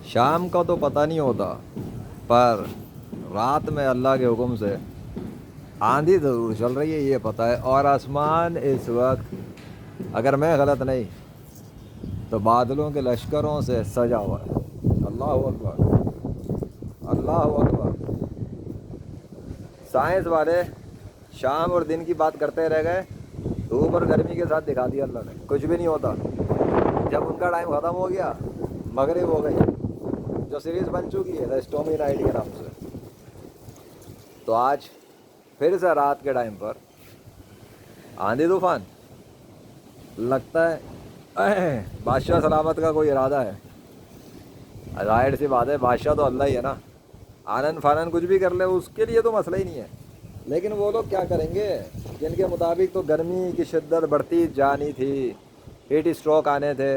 شام کا تو پتہ نہیں ہوتا، پر رات میں اللہ کے حکم سے آندھی ضرور چل رہی ہے یہ پتہ ہے، اور آسمان اس وقت اگر میں غلط نہیں تو بادلوں کے لشکروں سے سجا ہوا ہے۔ اللہ اکبر، اللہ اکبر۔ سائنس والے شام اور دن کی بات کرتے رہ گئے، دھوپ اور گرمی کے ساتھ دکھا دیا اللہ نے، کچھ بھی نہیں ہوتا۔ جب ان کا ٹائم ختم ہو گیا، مغرب ہو گئی، جو سیریز بن چکی ہے اسٹومی نائٹ کے نام سے، تو آج پھر سے رات کے ٹائم پر آندھی طوفان لگتا ہے بادشاہ سلامت کا کوئی ارادہ ہے۔ ظاہر سی بات ہے، بادشاہ تو اللہ ہی ہے نا، آنن فانن کچھ بھی کر لے اس کے لیے تو مسئلہ ہی نہیں ہے، لیکن وہ لوگ کیا کریں گے جن کے مطابق تو گرمی کی شدت بڑھتی جانی تھی، ہیٹ اسٹروک آنے تھے،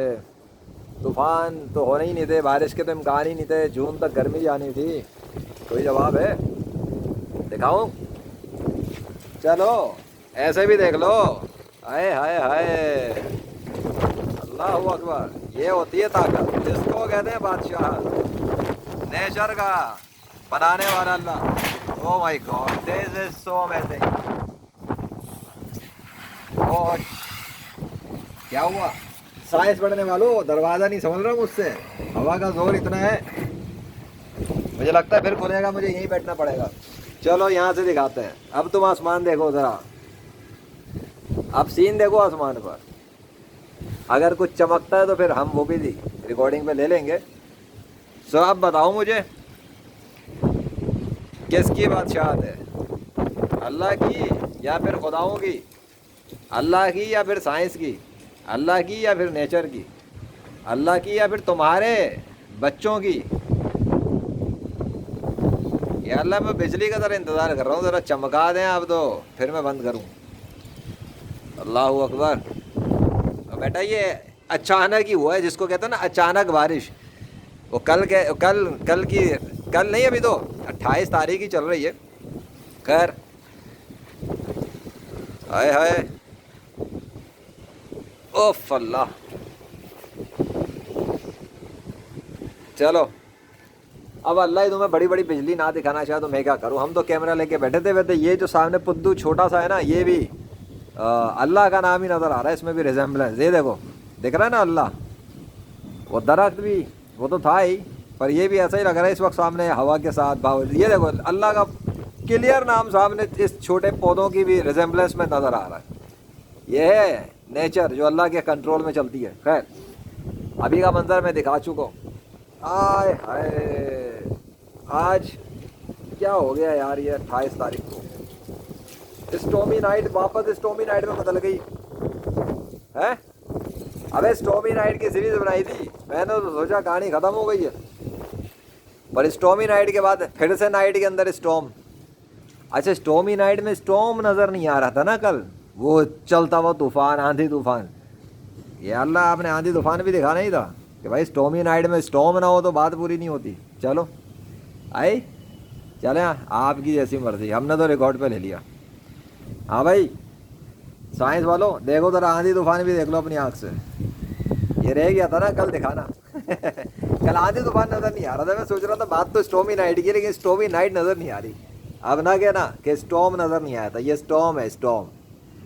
طوفان تو ہونے ہی نہیں تھے، بارش کے تو امکان ہی نہیں تھے، جون تک گرمی جانی تھی۔ کوئی جواب ہے؟ دکھاؤں؟ چلو ایسے بھی دیکھ لو۔ ہائے ہائے ہائے، اللہ اکبر۔ یہ ہوتی ہے طاقت، جس کو کہتے ہیں بادشاہ، نیچر کا بنانے والا اللہ۔ او مائی گاڈ، دس از سو امیزنگ۔ اور کیا ہوا؟ سائنس پڑھنے والوں، دروازہ نہیں سنبھل رہا مجھ سے، ہوا کا زور اتنا ہے، مجھے لگتا ہے پھر کھلے گا، مجھے یہیں بیٹھنا پڑے گا۔ چلو یہاں سے دکھاتے ہیں، اب تم آسمان دیکھو ذرا، اب سین دیکھو آسمان پر، اگر کچھ چمکتا ہے تو پھر ہم وہ بھی ریکارڈنگ پہ لے لیں گے۔ سو اب بتاؤ مجھے، کس کی بادشاہت ہے؟ اللہ کی یا پھر خداؤں کی؟ اللہ کی یا پھر سائنس کی؟ اللہ کی یا پھر نیچر کی؟ اللہ کی یا پھر تمہارے بچوں کی؟ یا اللہ، میں بجلی کا ذرا انتظار کر رہا ہوں، ذرا چمکا دیں آپ تو پھر میں بند کروں۔ اللہ اکبر۔ بیٹا یہ اچانک ہی ہوا ہے، جس کو کہتے ہیں نا اچانک بارش۔ وہ کل نہیں، ابھی تو 28 تاریخ ہی چل رہی ہے۔ خیر، ہائے ہائے، اوف اللہ۔ چلو اب اللہ ہی تمہیں بڑی بڑی بجلی نہ دکھانا چاہے تو میں کیا کروں، ہم تو کیمرہ لے کے بیٹھے تھے۔ یہ جو سامنے پدو چھوٹا سا ہے نا، یہ بھی اللہ کا نام ہی نظر آ رہا ہے، اس میں بھی ریزمبلنس، یہ دیکھو، دکھ رہا ہے نا اللہ۔ وہ درخت بھی وہ تو تھا ہی، پر یہ بھی ایسا ہی لگ رہا ہے اس وقت سامنے ہوا کے ساتھ یہ دیکھو اللہ کا کلیئر نام سامنے اس چھوٹے پودوں کی بھی ریزمبلنس میں نظر آ رہا ہے۔ یہ ہے نیچر جو اللہ کے کنٹرول میں چلتی ہے۔ خیر، ابھی کا منظر میں دکھا چکا ہوں۔ آئے ہائے، آج کیا ہو گیا یار، یہ 28 تاریخ کو اسٹومی نائٹ واپس اسٹومی نائٹ میں بدل گئی ہے۔ ابے اسٹومی نائٹ کی سیریز بنائی تھی میں نے، تو سوچا کہانی ختم ہو گئی ہے، پر اسٹومی نائٹ کے بعد پھر سے نائٹ کے اندر اسٹوم۔ اچھا، اسٹومی نائٹ میں اسٹوم نظر نہیں آ رہا تھا نا کل، وہ چلتا ہوا طوفان، آندھی طوفان۔ یہ اللہ، آپ نے آندھی طوفان بھی دکھانا ہی تھا کہ بھائی اسٹومی نائٹ میں اسٹوم نہ ہو تو بات پوری نہیں ہوتی۔ چلو آئی، چلیں آپ کی جیسی مرضی، ہم نے تو ریکارڈ پہ لے لیا۔ ہاں بھائی سائنس والوں، دیکھو ذرا آندھی طوفان بھی دیکھ لو اپنی آنکھ سے۔ یہ رہ گیا تھا نا کل دکھانا کل آندھی طوفان نظر نہیں آ رہا تھا، میں سوچ رہا تھا بات تو اسٹومی نائٹ کی، لیکن اسٹومی نائٹ نظر نہیں آ رہی۔ اب نہ کہنا کہ اسٹوم نظر نہیں آیا تھا، یہ اسٹوم ہے، اسٹوم،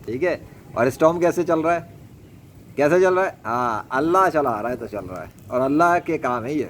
ٹھیک ہے۔ اور اسٹوم کیسے چل رہا ہے، کیسے چل رہا ہے؟ ہاں، اللہ چلا رہا ہے تو چل رہا ہے، اور اللہ کے کام ہے یہ۔